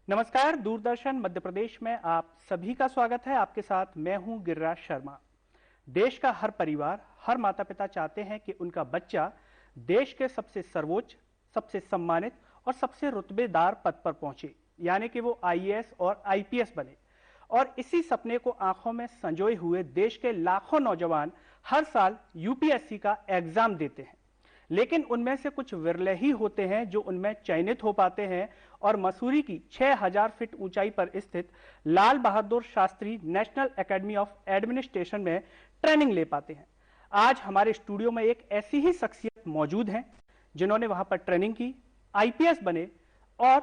नमस्कार। दूरदर्शन मध्य प्रदेश में आप सभी का स्वागत है। आपके साथ मैं हूं गिरिराज शर्मा। देश का हर परिवार, हर माता पिता चाहते हैं कि उनका बच्चा देश के सबसे सर्वोच्च, सबसे सम्मानित और सबसे रुतबेदार पद पर पहुंचे, यानी कि वो आईएएस और आईपीएस बने। और इसी सपने को आंखों में संजोए हुए देश के लाखों नौजवान हर साल यूपीएससी का एग्जाम देते हैं, लेकिन उनमें से कुछ विरले ही होते हैं जो उनमें चयनित हो पाते हैं और मसूरी की 6000 फीट ऊंचाई पर स्थित Lal Bahadur Shastri National Academy of Administration में ट्रेनिंग ले पाते हैं। आज हमारे स्टूडियो में एक ऐसी ही शख्सियत मौजूद हैं जिन्होंने वहां पर ट्रेनिंग की, आईपीएस बने और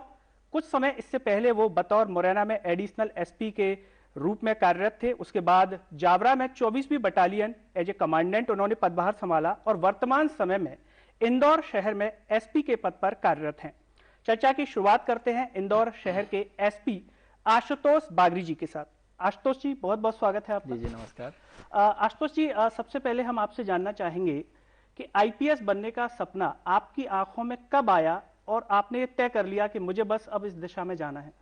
कुछ समय इससे पहले वो बतौर मुरैना में एडिशनल एसपी के रूप में कार्यरत थे। उसके बाद जावरा में 24वीं बटालियन एज ए कमांडेंट उन्होंने पदभार संभाला और वर्तमान समय में इंदौर शहर में एसपी के पद पर कार्यरत हैं। चर्चा की शुरुआत करते हैं इंदौर शहर के एसपी आशुतोष बागरी जी के साथ। आशुतोष जी, बहुत बहुत स्वागत है आपका। जी नमस्कार। आशुतोष जी, सबसे पहले हम आपसे जानना चाहेंगे कि आईपीएस बनने का सपना आपकी आंखों में कब आया और आपने ये तय कर लिया कि मुझे बस अब इस दिशा में जाना है?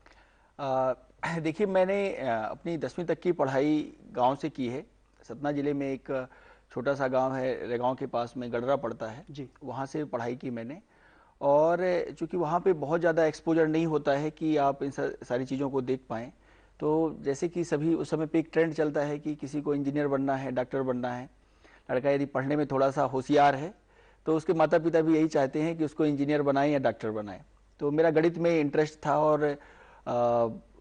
देखिए, मैंने अपनी 10वीं तक की पढ़ाई गांव से की है। सतना जिले में एक छोटा सा गांव है, रेगांव के पास में गडरा पड़ता है जी। वहां से पढ़ाई की मैंने। और चूंकि वहां पे बहुत ज़्यादा एक्सपोजर नहीं होता है कि आप इन सारी चीज़ों को देख पाएँ, तो जैसे कि सभी उस समय पे एक ट्रेंड चलता है कि किसी को इंजीनियर बनना है, डॉक्टर बनना है। लड़का यदि पढ़ने में थोड़ा सा होशियार है तो उसके माता पिता भी यही चाहते हैं कि उसको इंजीनियर बनाएं या डॉक्टर बनाएं। तो मेरा गणित में इंटरेस्ट था और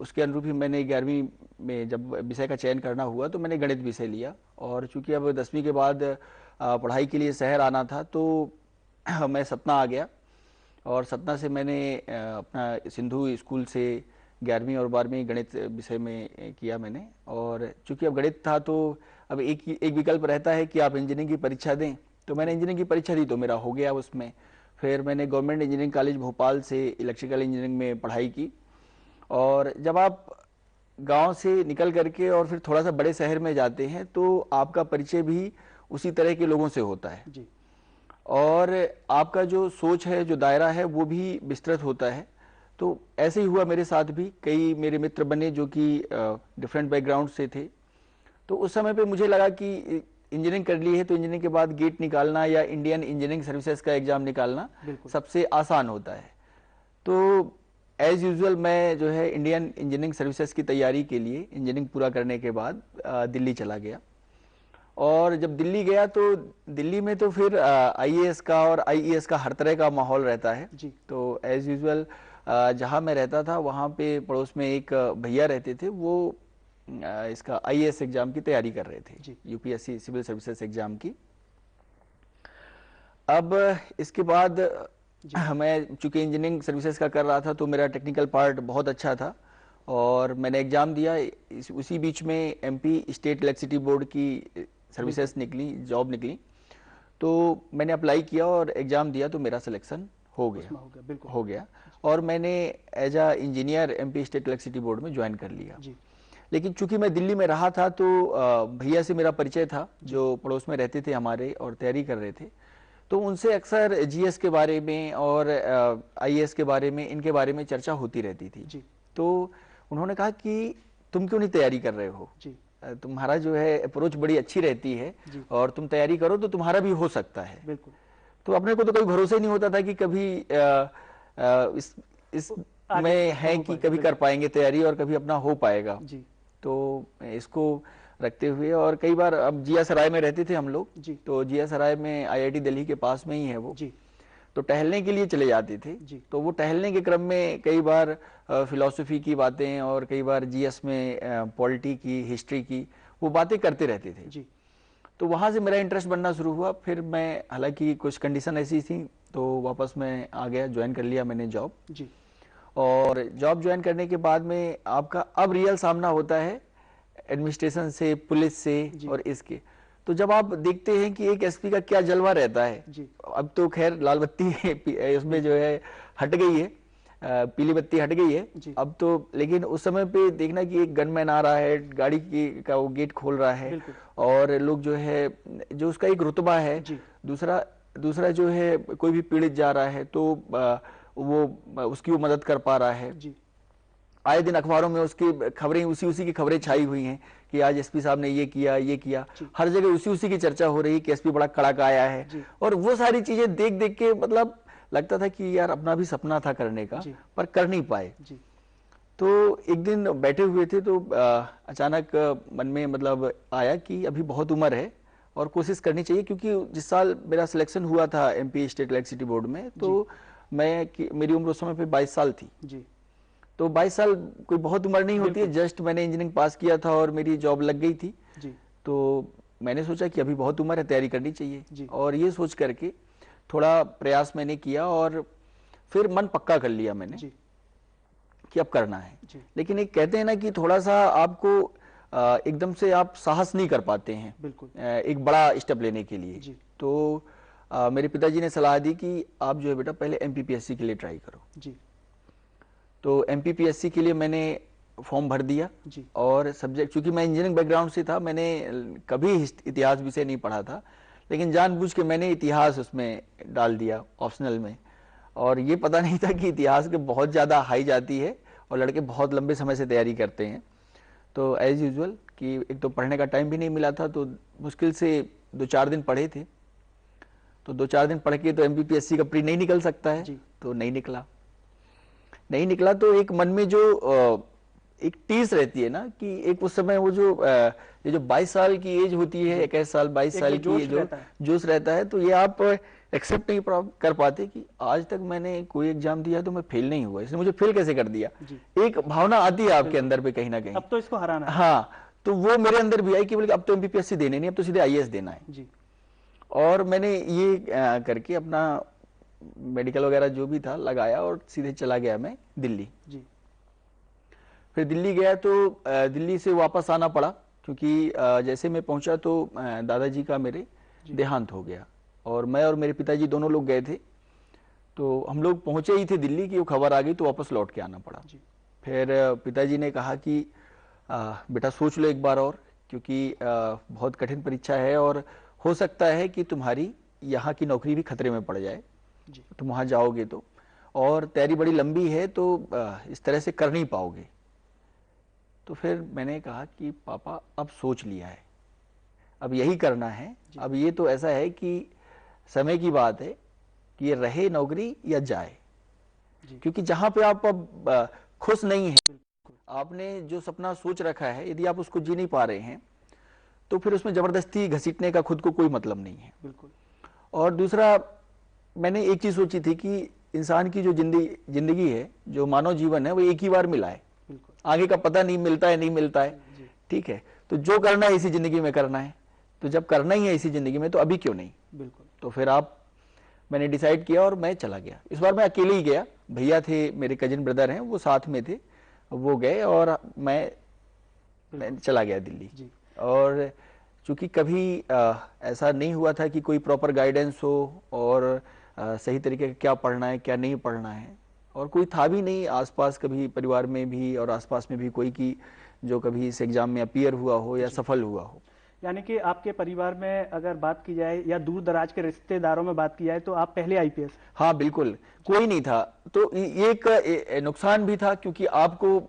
उसके अनुरूप ही मैंने 11वीं में जब विषय का चयन करना हुआ तो मैंने गणित विषय लिया। और चूंकि अब 10वीं के बाद पढ़ाई के लिए शहर आना था तो मैं सतना आ गया और सतना से मैंने अपना सिंधु स्कूल से 11वीं और 12वीं गणित विषय में किया मैंने। और चूंकि अब गणित था तो अब एक विकल्प रहता है कि आप इंजीनियरिंग की परीक्षा दें, तो मैंने इंजीनियरिंग की परीक्षा दी तो मेरा हो गया उसमें। फिर मैंने गवर्नमेंट इंजीनियरिंग कॉलेज भोपाल से इलेक्ट्रिकल इंजीनियरिंग में पढ़ाई की। और जब आप गांव से निकल करके और फिर थोड़ा सा बड़े शहर में जाते हैं तो आपका परिचय भी उसी तरह के लोगों से होता है जी। और आपका जो सोच है, जो दायरा है, वो भी विस्तृत होता है। तो ऐसे ही हुआ मेरे साथ भी। कई मेरे मित्र बने जो कि डिफरेंट बैकग्राउंड से थे। तो उस समय पे मुझे लगा कि इंजीनियरिंग कर ली है तो इंजीनियरिंग के बाद गेट निकालना या इंडियन इंजीनियरिंग सर्विसेज का एग्जाम निकालना सबसे आसान होता है। तो एज यूजुअल मैं जो है इंडियन इंजीनियरिंग सर्विसेज की तैयारी के लिए इंजीनियरिंग पूरा करने के बाद दिल्ली चला गया। और जब दिल्ली गया तो दिल्ली में तो फिर आईएएस का और आईईएस का हर तरह का माहौल रहता है जी। तो एज यूजुअल जहाँ मैं रहता था वहाँ पे पड़ोस में एक भैया रहते थे, वो इसका आईएएस एग्जाम की तैयारी कर रहे थे, यूपीएससी सिविल सर्विसेज एग्जाम की। अब इसके बाद मैं चूंकि इंजीनियरिंग सर्विसेज का कर रहा था तो मेरा टेक्निकल पार्ट बहुत अच्छा था और मैंने एग्जाम दिया। उसी बीच में एमपी स्टेट इलेक्ट्रिसिटी बोर्ड की सर्विसेज निकली, जॉब निकली, तो मैंने अप्लाई किया और एग्जाम दिया तो मेरा सिलेक्शन हो गया और मैंने as a engineer MP state electricity board में ज्वाइन कर लिया। लेकिन चूंकि मैं दिल्ली में रहा था तो भैया से मेरा परिचय था जो पड़ोस में रहते थे हमारे और तैयारी कर रहे थे, तो उनसे अक्सर जीएस के बारे में और आईएएस के बारे में, इनके बारे में चर्चा होती रहती थी। तो उन्होंने कहा कि तुम क्यों नहीं तैयारी कर रहे हो, तुम्हारा जो है अप्रोच बड़ी अच्छी रहती है और तुम तैयारी करो तो तुम्हारा भी हो सकता है। बिल्कुल। तो अपने को तो कोई भरोसा ही नहीं होता था कि कभी इस में है कि कभी कर पाएंगे तैयारी और कभी अपना हो पाएगा। तो इसको रखते हुए और कई बार, अब जिया सराय में रहते थे हम लोग, तो जिया सराय में आईआईटी दिल्ली के पास में ही है वो, तो टहलने के लिए चले जाते थे। तो वो टहलने के क्रम में कई बार फिलॉसफी की बातें और कई बार जीएस में पॉलिटी की, हिस्ट्री की वो बातें करते रहते थे। तो वहाँ से मेरा इंटरेस्ट बनना शुरू हुआ। फिर मैं, हालांकि कुछ कंडीशन ऐसी थी तो वापस मैं आ गया, ज्वाइन कर लिया मैंने जॉब। और जॉब ज्वाइन करने के बाद में आपका अब रियल सामना होता है एडमिनिस्ट्रेशन से, पुलिस से और इसके। तो जब आप देखते हैं कि एक एसपी का क्या जलवा रहता है, अब तो खैर लाल बत्ती उसमें जो है हट गई है, पीली बत्ती हट गई है अब तो, लेकिन उस समय पे देखना कि एक गनमैन आ रहा है, गाड़ी की का वो गेट खोल रहा है और लोग जो है, जो उसका एक रुतबा है, दूसरा जो है कोई भी पीड़ित जा रहा है तो वो उसकी वो मदद कर पा रहा है। आए दिन अखबारों में उसकी खबरें, उसी की खबरें छाई हुई हैं कि आज एसपी साहब ने ये किया, हर जगह उसी की चर्चा हो रही कि एसपी बड़ा कड़क आया है। और वो सारी चीजें देख देख के मतलब लगता था कि यार अपना भी सपना था करने का, पर कर नहीं पाए। तो एक दिन बैठे हुए थे तो अचानक मन में मतलब आया कि अभी बहुत उम्र है और कोशिश करनी चाहिए, क्योंकि जिस साल मेरा सिलेक्शन हुआ था एमपी स्टेट इलेक्ट्रिसिटी बोर्ड में, तो मेरी उम्र उस समय पे 22 साल थी जी। तो 22 साल कोई बहुत उम्र नहीं होती है, जस्ट मैंने इंजीनियरिंग पास किया था और मेरी जॉब लग गई थी जी। तो मैंने सोचा कि अभी बहुत उम्र है, तैयारी करनी चाहिए जी। और ये सोच करके थोड़ा प्रयास मैंने किया और फिर मन पक्का कर लिया मैंने जी। कि अब करना है जी। लेकिन एक कहते हैं ना कि थोड़ा सा आपको एकदम से आप साहस नहीं कर पाते हैं बिल्कुल एक बड़ा स्टेप लेने के लिए जी। तो मेरे पिताजी ने सलाह दी कि आप जो है बेटा पहले एमपीपीएससी के लिए ट्राई करो जी। तो एमपीपीएससी के लिए मैंने फॉर्म भर दिया जी। और सब्जेक्ट, चूंकि मैं इंजीनियरिंग बैकग्राउंड से था, मैंने कभी इतिहास विषय नहीं पढ़ा था, लेकिन जानबूझ के मैंने इतिहास उसमें डाल दिया ऑप्शनल में। और ये पता नहीं था कि इतिहास के बहुत ज़्यादा हाई जाती है और लड़के बहुत लंबे समय से तैयारी करते हैं। तो एज यूजुअल कि एक तो पढ़ने का टाइम भी नहीं मिला था, तो मुश्किल से 2-4 दिन पढ़े थे। तो 2-4 दिन पढ़ के तो एमपीपीएससी का प्री नहीं निकल सकता है, तो नहीं निकला। तो एक मन में जो एक टीस रहती है ना कि एक उस समय वो जो ये जो 22 साल की एज होती है, 21 साल 22 साल की जो जोश रहता है, तो ये आप एक्सेप्ट नहीं कर पाते कि आज तक मैंने कोई एग्जाम दिया तो मैं फेल नहीं हुआ, इसने मुझे फेल कैसे कर दिया। एक भावना आती है आपके अंदर पे कहीं ना कहीं, अब तो इसको हराना है। हाँ, तो वो मेरे अंदर भी आई कि बोले अब तो एमपीपीएससी देने नहीं, अब तो सीधे आईएएस देना है जी। और मैंने ये करके अपना मेडिकल वगैरह जो भी था लगाया और सीधे चला गया मैं दिल्ली जी। फिर दिल्ली गया तो दिल्ली से वापस आना पड़ा, क्योंकि जैसे मैं पहुंचा तो दादाजी का मेरे देहांत हो गया और मैं और मेरे पिताजी दोनों लोग गए थे। तो हम लोग पहुंचे ही थे दिल्ली की वो खबर आ गई, तो वापस लौट के आना पड़ा जी। फिर पिताजी ने कहा कि बेटा सोच लो एक बार और, क्योंकि बहुत कठिन परीक्षा है और हो सकता है कि तुम्हारी यहाँ की नौकरी भी खतरे में पड़ जाए जी। तुम वहाँ जाओगे तो, और तैयारी बड़ी लंबी है तो इस तरह से कर नहीं पाओगे। तो फिर मैंने कहा कि पापा अब सोच लिया है, अब यही करना है, अब ये तो ऐसा है कि समय की बात है कि ये रहे नौकरी या जाए, क्योंकि जहां पे आप अब खुश नहीं है, आपने जो सपना सोच रखा है, यदि आप उसको जी नहीं पा रहे हैं तो फिर उसमें जबरदस्ती घसीटने का खुद को कोई मतलब नहीं है। बिल्कुल। और दूसरा मैंने एक चीज सोची थी कि इंसान की जो जिंदगी है, जो मानव जीवन है, वो एक ही बार मिला है, आगे का पता नहीं मिलता है, ठीक है। तो जो करना है इसी जिंदगी में करना है, तो जब करना ही है इसी जिंदगी में तो अभी क्यों नहीं। बिल्कुल। तो फिर मैंने डिसाइड किया और मैं चला गया। इस बार मैं अकेले ही गया, भैया थे मेरे कजिन ब्रदर हैं वो साथ में थे, वो गए और मैं चला गया दिल्ली जी। और चूंकि कभी ऐसा नहीं हुआ था कि कोई प्रॉपर गाइडेंस हो और सही तरीके का क्या पढ़ना है क्या नहीं पढ़ना है, और कोई था भी नहीं आसपास, कभी परिवार में भी और आसपास में भी कोई की जो कभी इस एग्जाम में अपीयर हुआ हो या सफल हुआ हो। यानी कि आपके परिवार में अगर बात की जाए या दूर दराज के रिश्तेदारों में बात की जाए तो आप पहले आईपीएस? हाँ बिल्कुल, कोई नहीं था। तो ये एक नुकसान भी था, क्योंकि आपको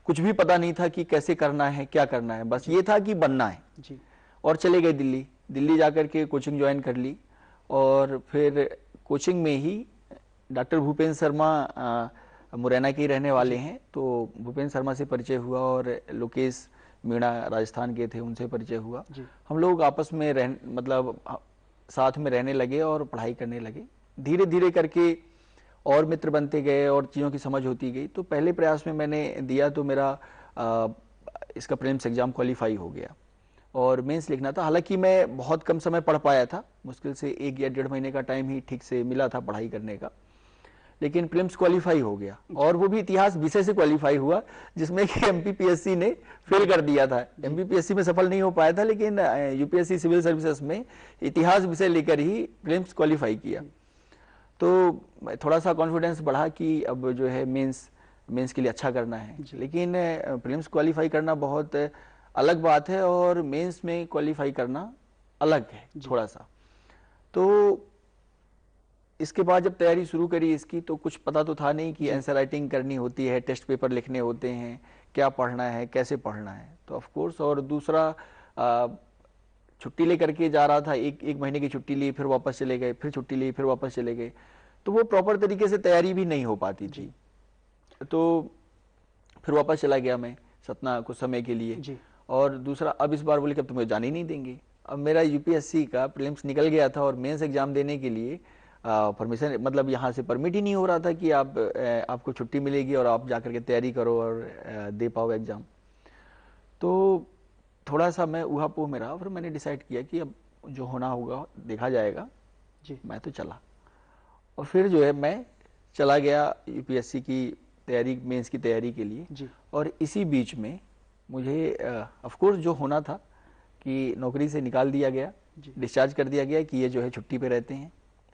कुछ भी पता नहीं था कि कैसे करना है क्या करना है, बस ये था कि बनना है जी। और चले गए दिल्ली जाकर के कोचिंग ज्वाइन कर ली, और फिर कोचिंग में ही डॉक्टर भूपेंद्र शर्मा मुरैना के रहने वाले हैं, तो भूपेंद्र शर्मा से परिचय हुआ और लोकेश मीणा राजस्थान के थे, उनसे परिचय हुआ। हम लोग आपस में मतलब साथ में रहने लगे और पढ़ाई करने लगे। धीरे धीरे करके और मित्र बनते गए और चीज़ों की समझ होती गई। तो पहले प्रयास में मैंने दिया तो मेरा इसका प्रीलिम्स एग्जाम क्वालिफाई हो गया और मेंस लिखना था। हालांकि मैं बहुत कम समय पढ़ पाया था, मुश्किल से 1 या 1.5 महीने का टाइम ही ठीक से मिला था पढ़ाई करने का, लेकिन प्रीलिम्स क्वालिफाई हो गया और वो भी इतिहास विषय से क्वालिफाई हुआ, जिसमें कि एमपीपीएससी ने फेल कर दिया था। एमपीपीएससी में सफल नहीं हो पाया था, लेकिन यूपीएससी सिविल सर्विसेज में इतिहास विषय लेकर ही प्रीलिम्स क्वालिफाई किया। तो थोड़ा सा कॉन्फिडेंस बढ़ा कि अब जो है मेंस के लिए अच्छा करना है। लेकिन प्रीलिम्स क्वालिफाई करना बहुत अलग बात है और मेंस में क्वालिफाई करना अलग है थोड़ा सा। तो इसके बाद जब तैयारी शुरू करी इसकी, तो कुछ पता तो था नहीं कि आंसर राइटिंग करनी होती है, टेस्ट पेपर लिखने होते हैं, क्या पढ़ना है, कैसे पढ़ना है। तो ऑफ कोर्स, और दूसरा छुट्टी लेकर के जा रहा था, एक महीने की छुट्टी ली, फिर वापस चले गए, फिर छुट्टी ली, फिर वापस चले गए, तो वो प्रॉपर तरीके से तैयारी भी नहीं हो पाती थी। तो फिर वापस चला गया मैं सतना कुछ समय के लिए। और दूसरा, अब इस बार बोले कि अब तुम्हें जाने ही नहीं देंगे। अब मेरा यूपीएससी का प्रीलिम्स निकल गया था और मेंस एग्जाम देने के लिए परमिशन, मतलब यहाँ से परमिट ही नहीं हो रहा था कि आपको छुट्टी मिलेगी और आप जाकर के तैयारी करो और दे पाओ एग्जाम। तो थोड़ा सा मैं ऊहापोह में रहा, फिर मैंने डिसाइड किया कि अब जो होना होगा देखा जाएगा जी। मैं तो चला, और फिर जो है मैं चला गया यूपीएससी की तैयारी, मेंस की तैयारी के लिए जी। और इसी बीच में मुझे ऑफ कोर्स जो होना था कि नौकरी से निकाल दिया गया, डिस्चार्ज कर दिया गया कि ये जो है छुट्टी पे रहते हैं।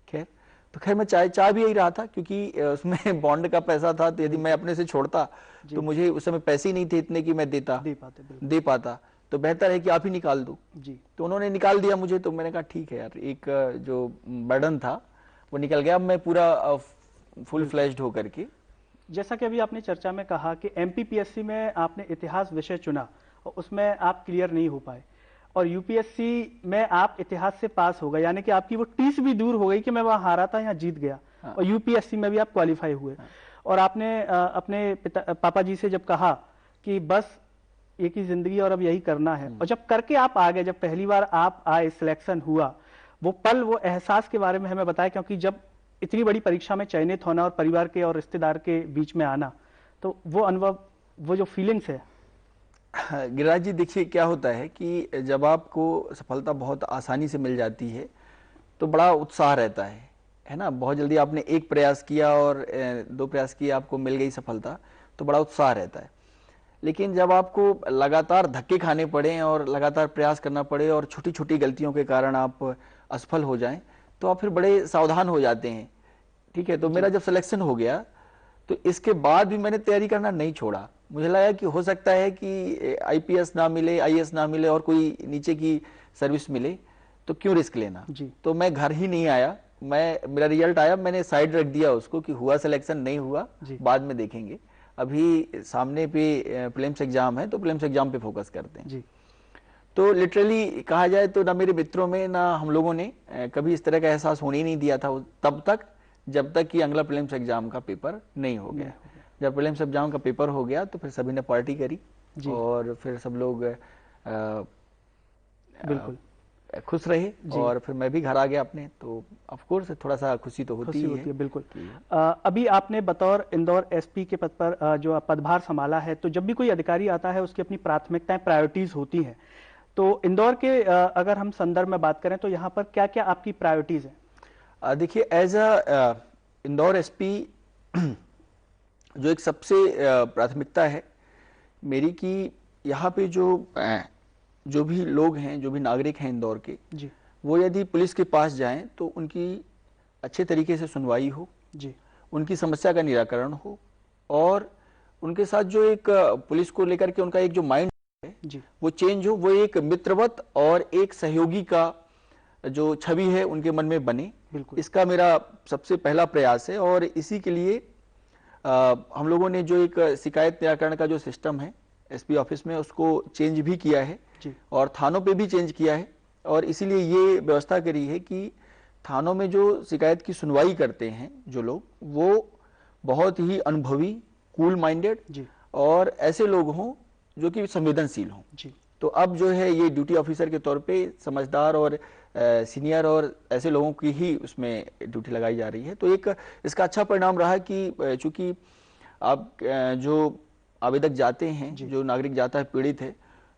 खैर, तो खैर मैं चाह भी यही रहा था, क्योंकि उसमें बॉन्ड का पैसा था, तो यदि मैं अपने से छोड़ता तो मुझे उस समय पैसे ही नहीं थे इतने कि मैं दे पाता, तो बेहतर है कि आप ही निकाल दो जी। तो उन्होंने निकाल दिया मुझे। तो मैंने कहा ठीक है यार, एक जो बर्डन था वो निकल गया। अब मैं पूरा फुल फ्लैश्ड होकर के, जैसा कि अभी आपने चर्चा में कहा कि एमपीपीएससी में आपने इतिहास विषय चुना और उसमें आप क्लियर नहीं हो पाए, और यूपीएससी में आप इतिहास से पास हो गए, यानी कि आपकी वो टीस भी दूर हो गई कि मैं वहां हारा था, यहाँ जीत गया। हाँ। और यूपीएससी में भी आप क्वालिफाई हुए। हाँ। और आपने अपने पापा जी से जब कहा कि बस एक ही जिंदगी और अब यही करना है, और जब करके आप आ गए, जब पहली बार आप आए, सिलेक्शन हुआ, वो पल, वो एहसास के बारे में हमें बताया, क्योंकि जब इतनी बड़ी परीक्षा में चयनित होना और परिवार के और रिश्तेदार के बीच में आना, तो वो अनुभव, वो जो फीलिंग्स है। गिरिराज जी, देखिए क्या होता है कि जब आपको सफलता बहुत आसानी से मिल जाती है तो बड़ा उत्साह रहता है ना। बहुत जल्दी आपने एक प्रयास किया और 2 प्रयास किए, आपको मिल गई सफलता, तो बड़ा उत्साह रहता है। लेकिन जब आपको लगातार धक्के खाने पड़े और लगातार प्रयास करना पड़े और छोटी छोटी गलतियों के कारण आप असफल हो जाएं, तो आप फिर बड़े सावधान हो जाते हैं। ठीक है, तो मेरा जब सिलेक्शन हो गया तो इसके बाद भी मैंने तैयारी करना नहीं छोड़ा। मुझे लगा कि हो सकता है कि आईपीएस ना मिले, आईएएस ना मिले और कोई नीचे की सर्विस मिले, तो क्यों रिस्क लेना जी। तो मैं घर ही नहीं आया, मेरा रिजल्ट आया, मैंने साइड रख दिया उसको कि हुआ सिलेक्शन, नहीं हुआ बाद में देखेंगे, अभी सामने पे प्रीलिम्स एग्जाम है, तो प्रीलिम्स एग्जाम पे फोकस करते हैं जी। तो लिटरली कहा जाए तो ना मेरे मित्रों में ना हम लोगों ने कभी इस तरह का एहसास होने ही नहीं दिया था तब तक, जब तक कि अगला प्रीलिम्स एग्जाम का पेपर नहीं हो गया। जब प्रीलिम्स एग्जाम का पेपर हो गया तो फिर सभी ने पार्टी करी और फिर सब लोग बिल्कुल खुश रहे, और फिर मैं भी घर आ गया अपने। तो ऑफ कोर्स थोड़ा सा खुशी तो होती है। बिल्कुल। अभी आपने बतौर इंदौर एसपी के पद पर जो पदभार संभाला है, तो जब भी कोई अधिकारी आता है उसकी अपनी प्राथमिकताएं, प्रायोरिटीज होती हैं। तो इंदौर के अगर हम संदर्भ में बात करें तो यहाँ पर क्या क्या आपकी प्रायोरिटीज हैं? देखिए, एज अ इंदौर एसपी जो एक सबसे प्राथमिकता है मेरी कि यहाँ पे जो भी लोग हैं, जो भी नागरिक हैं इंदौर के जी, वो यदि पुलिस के पास जाएं तो उनकी अच्छे तरीके से सुनवाई हो जी, उनकी समस्या का निराकरण हो, और उनके साथ जो एक पुलिस को लेकर के उनका एक जो माइंड है जी, वो चेंज हो, वो एक मित्रवत और एक सहयोगी का जो छवि है उनके मन में बने। इसका मेरा सबसे पहला प्रयास है, और इसी के लिए हम लोगों ने जो एक शिकायत निराकरण का जो सिस्टम है एसपी ऑफिस में, उसको चेंज भी किया है और थानों पे भी चेंज किया है। और इसीलिए ये व्यवस्था करी है कि थानों में जो शिकायत की सुनवाई करते हैं जो लोग, वो बहुत ही अनुभवी, कूल माइंडेड और ऐसे लोग हों जो कि संवेदनशील हों। तो अब जो है ये ड्यूटी ऑफिसर के तौर पे समझदार और सीनियर और ऐसे लोगों की ही उसमें ड्यूटी लगाई जा रही है। तो एक इसका अच्छा परिणाम रहा कि चूंकि आप जो आवेदक जाते हैं, जो नागरिक जाता है, पीड़ित है,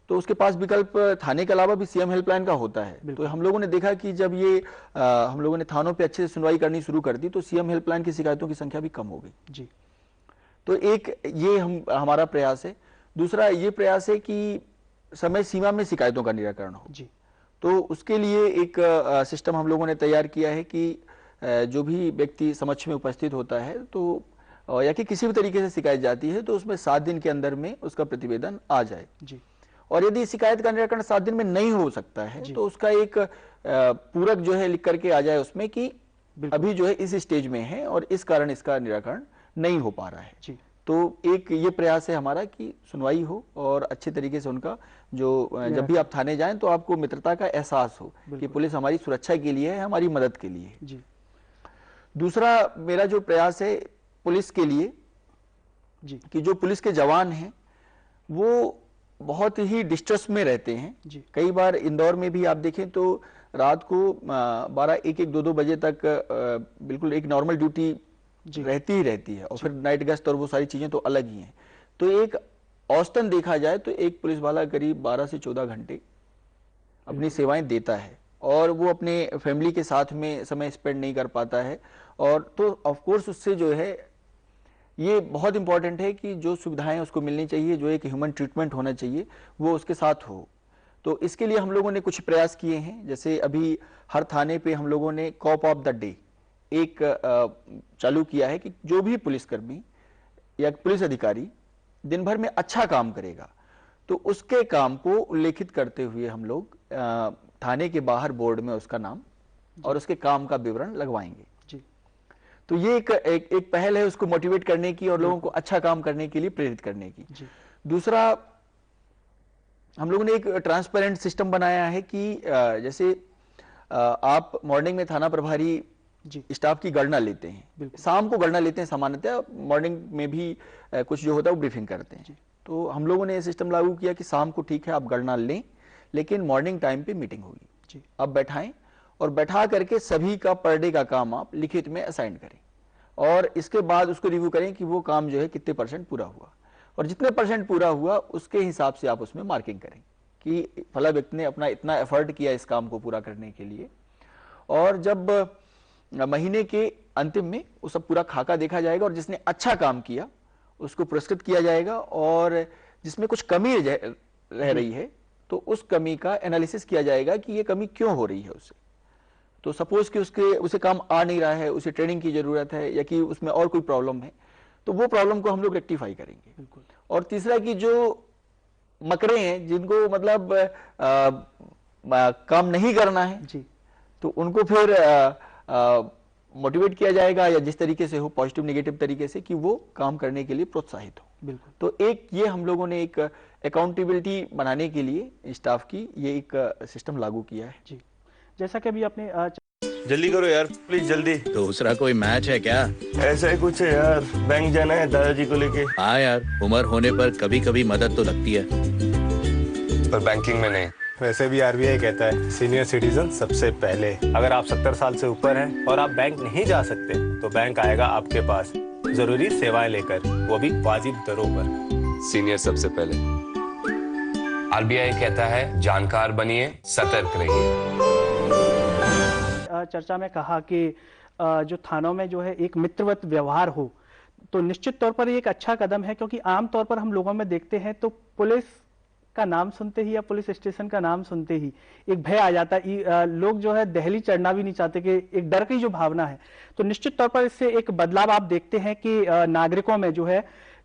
तो उसके पास विकल्प थाने के अलावा भी सीएम हेल्पलाइन का होता है। तो हम लोगों ने देखा कि जब ये हम लोगों ने थानों पे अच्छे से सुनवाई करनी शुरू कर दी तो सीएम हेल्पलाइन की शिकायतों की संख्या भी कम हो गई जी। तो एक ये हमारा प्रयास है। दूसरा ये प्रयास है कि समय सीमा में शिकायतों का निराकरण हो जी। तो उसके लिए एक सिस्टम हम लोगों ने तैयार किया है कि जो भी व्यक्ति समक्ष में उपस्थित होता है तो या कि किसी भी तरीके से शिकायत जाती है तो उसमें 7 दिन के अंदर में उसका प्रतिवेदन आ जाए जी। और यदि शिकायत का निराकरण 7 दिन में नहीं हो सकता है तो उसका एक पूरक जो है लिख करके आ जाए उसमें कि अभी जो है इस स्टेज में है और इस कारण इसका निराकरण नहीं हो पा रहा है जी। तो एक ये प्रयास है हमारा कि सुनवाई हो और अच्छे तरीके से उनका जो जब भी आप थाने जाएं तो आपको मित्रता का एहसास हो कि पुलिस हमारी सुरक्षा के लिए है, हमारी मदद के लिए है। जी। दूसरा मेरा जो प्रयास है पुलिस के लिए जी। कि जो पुलिस के जवान हैं वो बहुत ही डिस्ट्रेस में रहते हैं। जी। कई बार इंदौर में भी आप देखें तो रात को 12, 1, 2 बजे तक बिल्कुल एक नॉर्मल ड्यूटी रहती ही रहती है और फिर नाइट गश्त और वो सारी चीजें तो अलग ही हैं। तो एक औसतन देखा जाए तो एक पुलिस वाला करीब 12 से 14 घंटे अपनी सेवाएं देता है और वो अपने फैमिली के साथ में समय स्पेंड नहीं कर पाता है। और तो ऑफ कोर्स उससे जो है ये बहुत इंपॉर्टेंट है कि जो सुविधाएं उसको मिलनी चाहिए, जो एक ह्यूमन ट्रीटमेंट होना चाहिए वो उसके साथ हो। तो इसके लिए हम लोगों ने कुछ प्रयास किए हैं। जैसे अभी हर थाने पे हम लोगों ने कॉप ऑफ द डे एक चालू किया है कि जो भी पुलिसकर्मी या पुलिस अधिकारी दिन भर में अच्छा काम करेगा तो उसके काम को उल्लेखित करते हुए हम लोग थाने के बाहर बोर्ड में उसका नाम और उसके काम का विवरण लगवाएंगे। तो ये एक पहल है उसको मोटिवेट करने की और लोगों को अच्छा काम करने के लिए प्रेरित करने की। दूसरा हम लोगों ने एक ट्रांसपेरेंट सिस्टम बनाया है कि जैसे आप मॉर्निंग में थाना प्रभारी स्टाफ की गणना लेते हैं, शाम को गणना लेते हैं सामान्यतः, मॉर्निंग में भी कुछ जो होता है वो ब्रीफिंग करते हैं। तो हम लोगों ने ये सिस्टम लागू किया कि शाम को ठीक है आप गणना लें लेकिन मॉर्निंग टाइम पे मीटिंग होगी, आप बैठाएं और बैठा करके सभी का पर डे का काम आप लिखित में असाइन करें और इसके बाद उसको रिव्यू करें कि वो काम जो है कितने % पूरा हुआ और जितने % पूरा हुआ उसके हिसाब से आप उसमें मार्किंग करें कि फला व्यक्ति ने अपना इतना एफर्ट किया इस काम को पूरा करने के लिए। और जब महीने के अंतिम में वो सब पूरा खाका देखा जाएगा और जिसने अच्छा काम किया उसको पुरस्कृत किया जाएगा और जिसमें कुछ कमी रह रही है तो उस कमी का एनालिसिस किया जाएगा कि ये कमी क्यों हो रही है उससे। तो सपोज कि उसे काम आ नहीं रहा है, उसे ट्रेनिंग की जरूरत है या कि उसमें और कोई प्रॉब्लम है तो वो प्रॉब्लम को हम लोग रेक्टिफाई करेंगे। और तीसरा कि जो मकरे हैं जिनको मतलब काम नहीं करना है तो उनको फिर मोटिवेट किया जाएगा या जिस तरीके से हो पॉजिटिव नेगेटिव तरीके से कि वो काम करने के लिए प्रोत्साहित हो। तो एक ये हम लोगों ने एक अकाउंटेबिलिटी बनाने के लिए स्टाफ की ये एक सिस्टम लागू किया है। जी, जैसा कि अभी आपने जल्दी करो यार प्लीज जल्दी। दूसरा कोई मैच है क्या? ऐसा ही कुछ है यार, बैंक जाना है दादाजी को लेके। हाँ यार, उम्र होने पर कभी कभी मदद तो लगती है पर बैंकिंग में नहीं। वैसे भी आरबीआई कहता है सीनियर सिटीजन सबसे पहले। अगर आप 70 साल से ऊपर हैं और आप बैंक नहीं जा सकते तो बैंक आएगा आपके पास जरूरी सेवाएं लेकर, वो भी वाजिब दरों पर। सीनियर सबसे पहले। आरबीआई कहता है जानकार बनिए, सतर्क रहिए। चर्चा में कहा कि जो थानों में जो है एक मित्रवत व्यवहार हो तो निश्चित तौर पर ये एक अच्छा कदम है, क्योंकि आमतौर पर हम लोगों में देखते हैं तो पुलिस का नाम सुनते ही या पुलिस स्टेशन का नाम सुनते ही एक भय आ जाता है, लोग जो है दहली चढ़ना भी नहीं चाहते, कि एक डर की जो भावना है। तो निश्चित तौर पर इससे एक बदलाव आप देखते हैं कि नागरिकों में जो है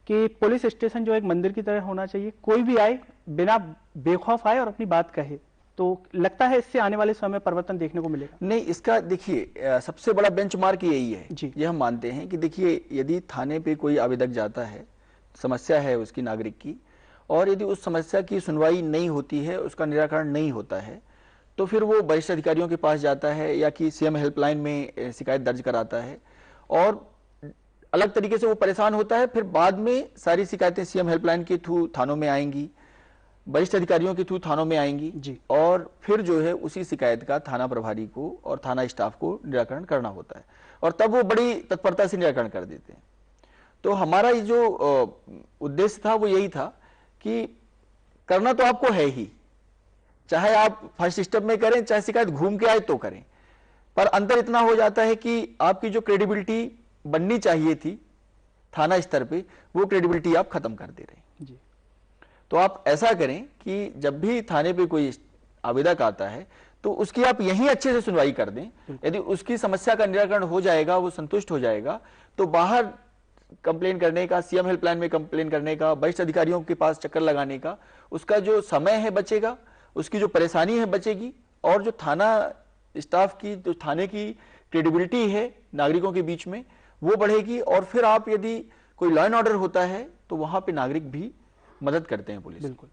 कि पुलिस स्टेशन जो एक मंदिर की तरह होना चाहिए, कोई भी आए बिना बेखौफ आए और अपनी बात कहे। तो लगता है इससे आने वाले समय में परिवर्तन देखने को मिलेगा। नहीं, इसका देखिए सबसे बड़ा बेंचमार्क यही है जी। ये हम मानते हैं कि देखिए यदि थाने पे कोई आवेदक जाता है, समस्या है उसकी नागरिक की, और यदि उस समस्या की सुनवाई नहीं होती है, उसका निराकरण नहीं होता है, तो फिर वो वरिष्ठ अधिकारियों के पास जाता है या कि सीएम हेल्पलाइन में शिकायत दर्ज कराता है और अलग तरीके से वो परेशान होता है। फिर बाद में सारी शिकायतें सीएम हेल्पलाइन के थ्रू थानों में आएंगी, वरिष्ठ अधिकारियों के थ्रू थानों में आएंगी जी। और फिर जो है उसी शिकायत का थाना प्रभारी को और थाना स्टाफ को निराकरण करना होता है और तब वो बड़ी तत्परता से निराकरण कर देते हैं। तो हमारा ये जो उद्देश्य था वो यही था कि करना तो आपको है ही, चाहे आप फर्स्ट स्टेप में करें चाहे शिकायत घूम के आए तो करें, पर अंतर इतना हो जाता है कि आपकी जो क्रेडिबिलिटी बननी चाहिए थी थाना स्तर पे, वो क्रेडिबिलिटी आप खत्म कर दे रहे हैं जी। तो आप ऐसा करें कि जब भी थाने पे कोई आवेदक आता है तो उसकी आप यहीं अच्छे से सुनवाई कर दें। यदि उसकी समस्या का निराकरण हो जाएगा, वो संतुष्ट हो जाएगा, तो बाहर कंप्लेन करने का, सीएम हेल्पलाइन में कंप्लेन करने का, वरिष्ठ अधिकारियों के पास चक्कर लगाने का, उसका जो समय है बचेगा, उसकी जो परेशानी है बचेगी, और जो थाना स्टाफ की, जो थाने की क्रेडिबिलिटी है नागरिकों के बीच में वो बढ़ेगी, और फिर आप यदि कोई लॉ एंड ऑर्डर होता है तो वहां पे नागरिक भी मदद करते हैं पुलिस। बिल्कुल।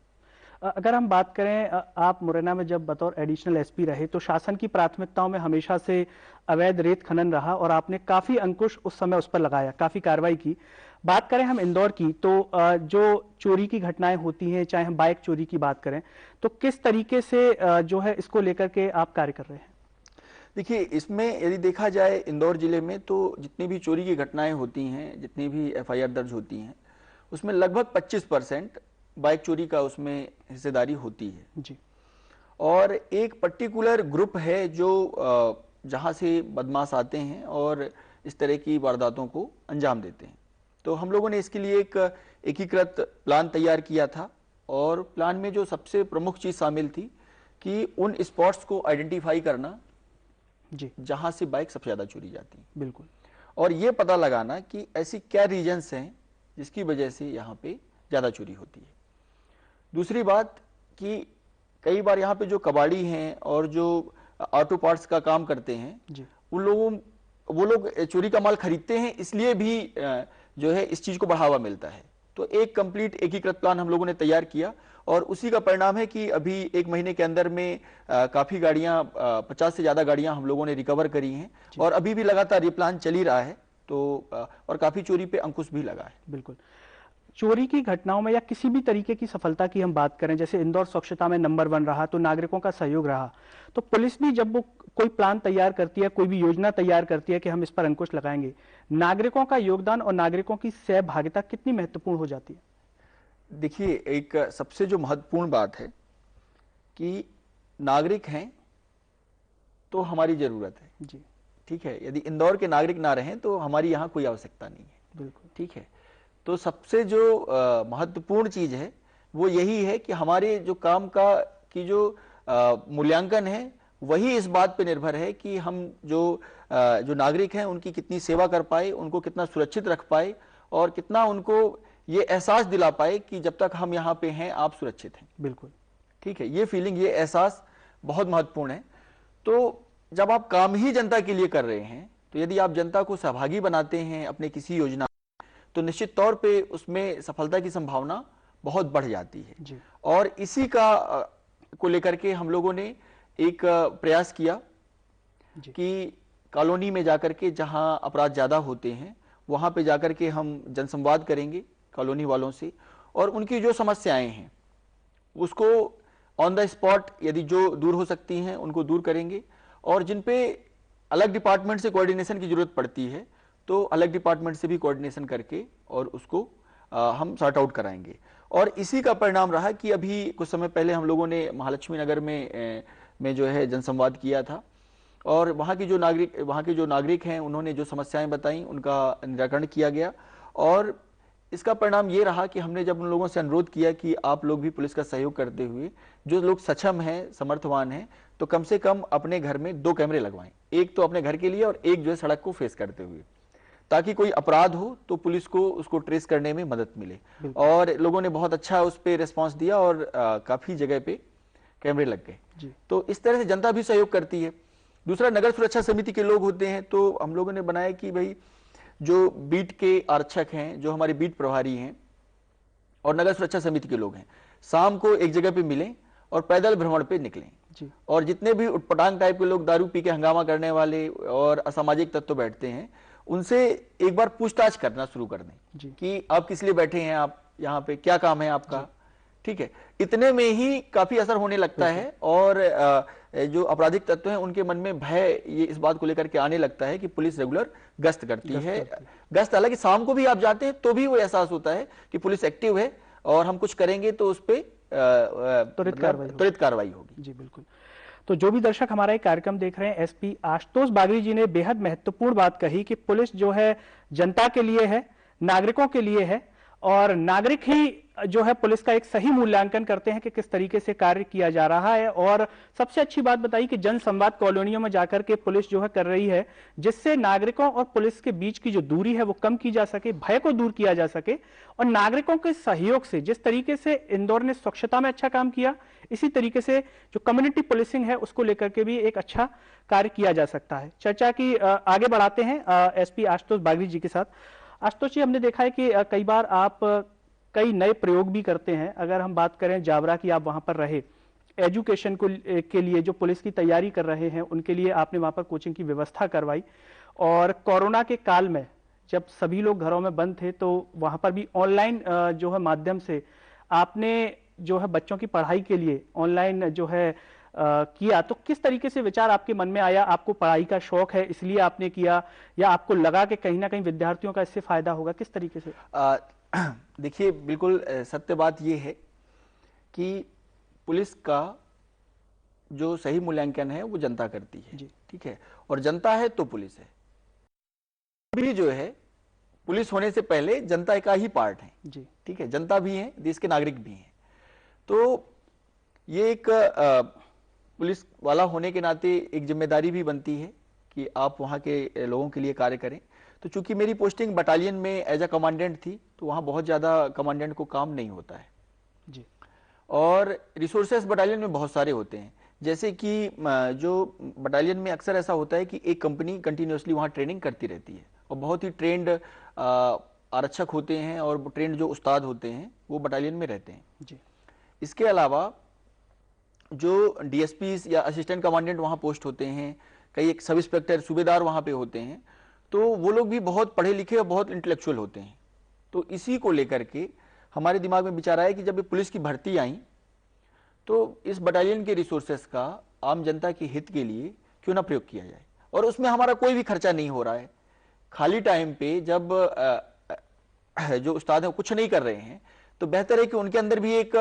अगर हम बात करें, आप मुरैना में जब बतौर एडिशनल एसपी रहे तो शासन की प्राथमिकताओं में हमेशा से अवैध रेत खनन रहा और आपने काफी अंकुश उस समय उस पर लगाया, काफी कार्रवाई की। बात करें हम इंदौर की, तो जो चोरी की घटनाएं होती हैं, चाहे हम बाइक चोरी की बात करें, तो किस तरीके से जो है इसको लेकर के आप कार्य कर रहे हैं? देखिए, इसमें यदि देखा जाए इंदौर जिले में तो जितनी भी चोरी की घटनाएं होती हैं, जितनी भी एफआईआर दर्ज होती हैं, उसमें लगभग 25% बाइक चोरी का उसमें हिस्सेदारी होती है जी। और एक पर्टिकुलर ग्रुप है जो जहां से बदमाश आते हैं और इस तरह की वारदातों को अंजाम देते हैं। तो हम लोगों ने इसके लिए एक एकीकृत प्लान तैयार किया था और प्लान में जो सबसे प्रमुख चीज शामिल थी कि उन स्पॉट्स को आइडेंटिफाई करना जी, जहां से बाइक सबसे ज्यादा चोरी जाती है, बिल्कुल, और ये पता लगाना कि ऐसी क्या रीजन्स हैं जिसकी वजह से यहाँ पे ज्यादा चोरी होती है। दूसरी बात कि कई बार यहाँ पे जो कबाड़ी हैं और जो ऑटो पार्ट्स का काम करते हैं जी, वो लोग चोरी का माल खरीदते हैं, इसलिए भी जो है इस चीज को बढ़ावा मिलता है। तो एक कंप्लीट एकीकृत प्लान हम लोगों ने तैयार किया और उसी का परिणाम है कि अभी 1 महीने के अंदर में काफी गाड़ियां 50 से ज्यादा गाड़ियां हम लोगों ने रिकवर करी हैं और अभी भी लगातार ये प्लान चल ही रहा है। तो और काफी चोरी पे अंकुश भी लगा है। बिल्कुल। चोरी की घटनाओं में या किसी भी तरीके की सफलता की हम बात करें, जैसे इंदौर स्वच्छता में नंबर 1 रहा तो नागरिकों का सहयोग रहा, तो पुलिस भी जब वो कोई प्लान तैयार करती है, कोई भी योजना तैयार करती है कि हम इस पर अंकुश लगाएंगे, नागरिकों का योगदान और नागरिकों की सहभागिता कितनी महत्वपूर्ण हो जाती है? देखिए, एक सबसे जो महत्वपूर्ण बात है कि नागरिक हैं तो हमारी जरूरत है जी, ठीक है। यदि इंदौर के नागरिक ना रहें तो हमारी यहाँ कोई आवश्यकता नहीं है, बिल्कुल, ठीक है। तो सबसे जो महत्वपूर्ण चीज है वो यही है कि हमारे जो काम का की जो मूल्यांकन है वही इस बात पे निर्भर है कि हम जो नागरिक हैं उनकी कितनी सेवा कर पाए, उनको कितना सुरक्षित रख पाए और कितना उनको ये एहसास दिला पाए कि जब तक हम यहाँ पे हैं आप सुरक्षित हैं। बिल्कुल, ठीक है, ये फीलिंग, ये एहसास बहुत महत्वपूर्ण है। तो जब आप काम ही जनता के लिए कर रहे हैं तो यदि आप जनता को सहभागी बनाते हैं अपने किसी योजना, तो निश्चित तौर पे उसमें सफलता की संभावना बहुत बढ़ जाती है जी, और इसी का को लेकर के हम लोगों ने एक प्रयास किया जी, कि कॉलोनी में जाकर के जहां अपराध ज्यादा होते हैं वहां पे जाकर के हम जनसंवाद करेंगे कॉलोनी वालों से और उनकी जो समस्याएं हैं उसको ऑन द स्पॉट यदि जो दूर हो सकती हैं उनको दूर करेंगे और जिन पे अलग डिपार्टमेंट से कोऑर्डिनेशन की जरूरत पड़ती है तो अलग डिपार्टमेंट से भी कोऑर्डिनेशन करके और उसको हम सॉर्ट आउट कराएंगे। और इसी का परिणाम रहा कि अभी कुछ समय पहले हम लोगों ने महालक्ष्मी नगर में जो है जनसंवाद किया था और वहाँ के जो नागरिक हैं उन्होंने जो समस्याएं बताई उनका निराकरण किया गया और इसका परिणाम ये रहा कि हमने जब उन लोगों से अनुरोध किया कि आप लोग भी पुलिस का सहयोग करते हुए जो लोग सक्षम हैं, समर्थवान हैं, तो कम से कम अपने घर में 2 कैमरे लगवाएं, एक तो अपने घर के लिए और एक जो है सड़क को फेस करते हुए, ताकि कोई अपराध हो तो पुलिस को उसको ट्रेस करने में मदद मिले। और लोगों ने बहुत अच्छा उस पर रिस्पॉन्स दिया और काफी जगह पे कैमरे लग गए। तो इस तरह से जनता भी सहयोग करती है। दूसरा, नगर सुरक्षा समिति के लोग होते हैं तो हम लोगों ने बनाया कि भाई जो बीट के आरक्षक हैं, जो हमारे बीट प्रभारी हैं और नगर सुरक्षा समिति के लोग हैं, शाम को एक जगह पे मिलें और पैदल भ्रमण पे निकलें जी, और जितने भी उटपटांग टाइप के लोग, दारू पी के हंगामा करने वाले और असामाजिक तत्व बैठते हैं, उनसे एक बार पूछताछ करना शुरू कर दें कि आप किस लिए बैठे हैं, आप यहाँ पे क्या काम है आपका, ठीक है। इतने में ही काफी असर होने लगता है और जो आपराधिक तत्व हैं उनके मन में भय ये इस बात को लेकर के आने लगता है कि पुलिस रेगुलर गश्त करती है। गश्त हालांकि शाम को भी आप जाते हैं तो भी वो एहसास होता है कि पुलिस एक्टिव है और हम कुछ करेंगे तो उस पर त्वरित कार्रवाई होगी। जी, बिल्कुल। तो जो भी दर्शक हमारा ये कार्यक्रम देख रहे हैं, एसपी आशुतोष बागरी जी ने बेहद महत्वपूर्ण बात कही कि पुलिस जो है जनता के लिए है, नागरिकों के लिए है और नागरिक ही जो है पुलिस का एक सही मूल्यांकन करते हैं कि किस तरीके से कार्य किया जा रहा है। और सबसे अच्छी बात बताई कि जन संवाद कॉलोनियों में जाकर के पुलिस जो है कर रही है, जिससे नागरिकों और पुलिस के बीच की जो दूरी है वो कम की जा सके, भय को दूर किया जा सके। और नागरिकों के सहयोग से जिस तरीके से इंदौर ने स्वच्छता में अच्छा काम किया, इसी तरीके से जो कम्युनिटी पुलिसिंग है उसको लेकर के भी एक अच्छा कार्य किया जा सकता है। चर्चा की आगे बढ़ाते हैं एसपी आशुतोष बागरी जी के साथ। आशुतोष जी, हमने देखा है कि कई बार आप कई नए प्रयोग भी करते हैं। अगर हम बात करें जावरा की, आप वहां पर रहे, एजुकेशन को के लिए जो पुलिस की तैयारी कर रहे हैं उनके लिए आपने वहां पर कोचिंग की व्यवस्था करवाई। और कोरोना के काल में जब सभी लोग घरों में बंद थे तो वहां पर भी ऑनलाइन जो है माध्यम से आपने जो है बच्चों की पढ़ाई के लिए ऑनलाइन जो है किया। तो किस तरीके से विचार आपके मन में आया? आपको पढ़ाई का शौक है इसलिए आपने किया, या आपको लगा कि कहीं ना कहीं विद्यार्थियों का इससे फायदा होगा? किस तरीके से? देखिए, बिल्कुल सत्य बात यह है कि पुलिस का जो सही मूल्यांकन है वो जनता करती है जी, ठीक है। और जनता है तो पुलिस है भी, जो है पुलिस होने से पहले जनता का ही पार्ट है जी, ठीक है। जनता भी है, देश के नागरिक भी हैं। तो ये एक पुलिस वाला होने के नाते एक जिम्मेदारी भी बनती है कि आप वहाँ के लोगों के लिए कार्य करें। तो चूंकि मेरी पोस्टिंग बटालियन में एज अ कमांडेंट थी, तो वहाँ बहुत ज़्यादा कमांडेंट को काम नहीं होता है जी। और रिसोर्सेस बटालियन में बहुत सारे होते हैं, जैसे कि जो बटालियन में अक्सर ऐसा होता है कि एक कंपनी कंटिन्यूसली वहाँ ट्रेनिंग करती रहती है और बहुत ही ट्रेंड आरक्षक होते हैं और ट्रेंड जो उस्ताद होते हैं वो बटालियन में रहते हैं जी। इसके अलावा जो डीएसपीज या असिस्टेंट कमांडेंट वहाँ पोस्ट होते हैं, कई एक सब इंस्पेक्टर सूबेदार वहाँ पे होते हैं, तो वो लोग भी बहुत पढ़े लिखे और बहुत इंटेलेक्चुअल होते हैं। तो इसी को लेकर के हमारे दिमाग में विचार आया कि जब ये पुलिस की भर्ती आई तो इस बटालियन के रिसोर्सेस का आम जनता के हित के लिए क्यों ना प्रयोग किया जाए। और उसमें हमारा कोई भी खर्चा नहीं हो रहा है। खाली टाइम पे जब जो उस्ताद हैं कुछ नहीं कर रहे हैं तो बेहतर है कि उनके अंदर भी एक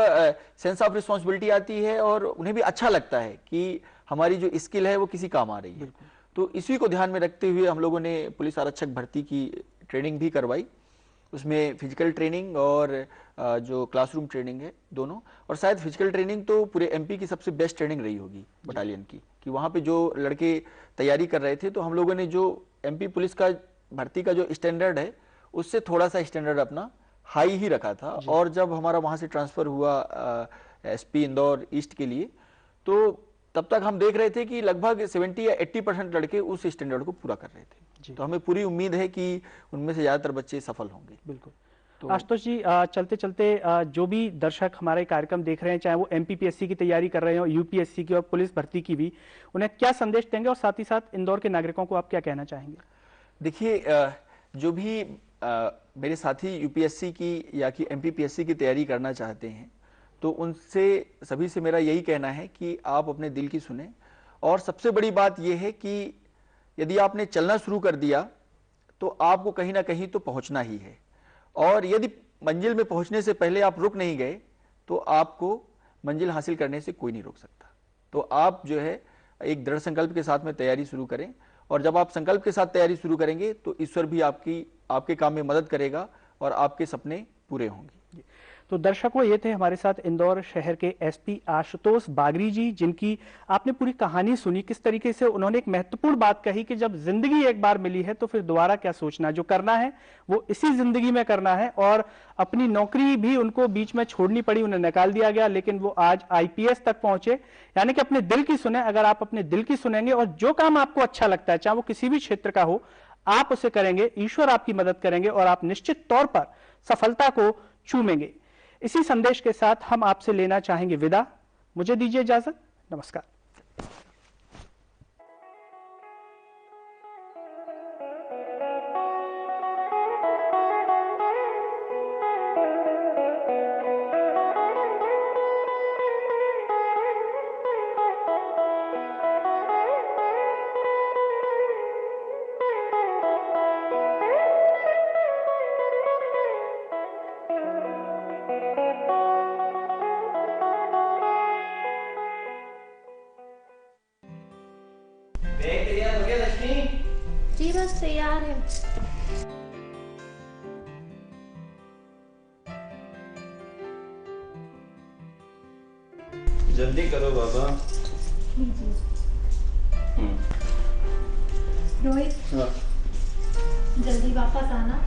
सेंस ऑफ रिस्पॉन्सिबिलिटी आती है और उन्हें भी अच्छा लगता है कि हमारी जो स्किल है वो किसी काम आ रही है। तो इसी को ध्यान में रखते हुए हम लोगों ने पुलिस आरक्षक भर्ती की ट्रेनिंग भी करवाई। उसमें फिजिकल ट्रेनिंग और जो क्लासरूम ट्रेनिंग है दोनों, और शायद फिजिकल ट्रेनिंग तो पूरे एमपी की सबसे बेस्ट ट्रेनिंग रही होगी बटालियन की, कि वहाँ पे जो लड़के तैयारी कर रहे थे तो हम लोगों ने जो एमपी पुलिस का भर्ती का जो स्टैंडर्ड है उससे थोड़ा सा स्टैंडर्ड अपना हाई ही रखा था। और जब हमारा वहाँ से ट्रांसफर हुआ एसपी इंदौर ईस्ट के लिए, तो तब तक हम देख रहे थे कि लगभग 70 या 80% लड़के उस स्टैंडर्ड को पूरा कर रहे थे। तो हमें पूरी उम्मीद है कि उनमें से ज्यादातर बच्चे सफल होंगे। बिल्कुल। तो आशुतोष जी, चलते चलते जो भी दर्शक हमारे कार्यक्रम देख रहे हैं, चाहे वो एमपीपीएससी की तैयारी कर रहे हो, यूपीएससी की और पुलिस भर्ती की भी, उन्हें क्या संदेश देंगे और साथ ही साथ इंदौर के नागरिकों को आप क्या कहना चाहेंगे? देखिए, जो भी मेरे साथी यूपीएससी की या कि एमपीपीएससी की तैयारी करना चाहते हैं, तो उनसे सभी से मेरा यही कहना है कि आप अपने दिल की सुने। और सबसे बड़ी बात यह है कि यदि आपने चलना शुरू कर दिया तो आपको कहीं ना कहीं तो पहुंचना ही है, और यदि मंजिल में पहुंचने से पहले आप रुक नहीं गए तो आपको मंजिल हासिल करने से कोई नहीं रोक सकता। तो आप जो है एक दृढ़ संकल्प के साथ में तैयारी शुरू करें, और जब आप संकल्प के साथ तैयारी शुरू करेंगे तो ईश्वर भी आपके काम में मदद करेगा और आपके सपने पूरे होंगे। तो दर्शकों, ये थे हमारे साथ इंदौर शहर के एसपी आशुतोष बागरी जी, जिनकी आपने पूरी कहानी सुनी। किस तरीके से उन्होंने एक महत्वपूर्ण बात कही कि जब जिंदगी एक बार मिली है तो फिर दोबारा क्या सोचना, जो करना है वो इसी जिंदगी में करना है। और अपनी नौकरी भी उनको बीच में छोड़नी पड़ी, उन्हें निकाल दिया गया, लेकिन वो आज आईपीएस तक पहुंचे। यानी कि अपने दिल की सुने। अगर आप अपने दिल की सुनेंगे और जो काम आपको अच्छा लगता है, चाहे वो किसी भी क्षेत्र का हो, आप उसे करेंगे, ईश्वर आपकी मदद करेंगे और आप निश्चित तौर पर सफलता को चूमेंगे। इसी संदेश के साथ हम आपसे लेना चाहेंगे विदा। मुझे दीजिए इजाजत। नमस्कार। तैयार हो गया लक्ष्मी? जी बस तैयार है। जल्दी करो बाबा। रोहित, जल्दी वापस आना।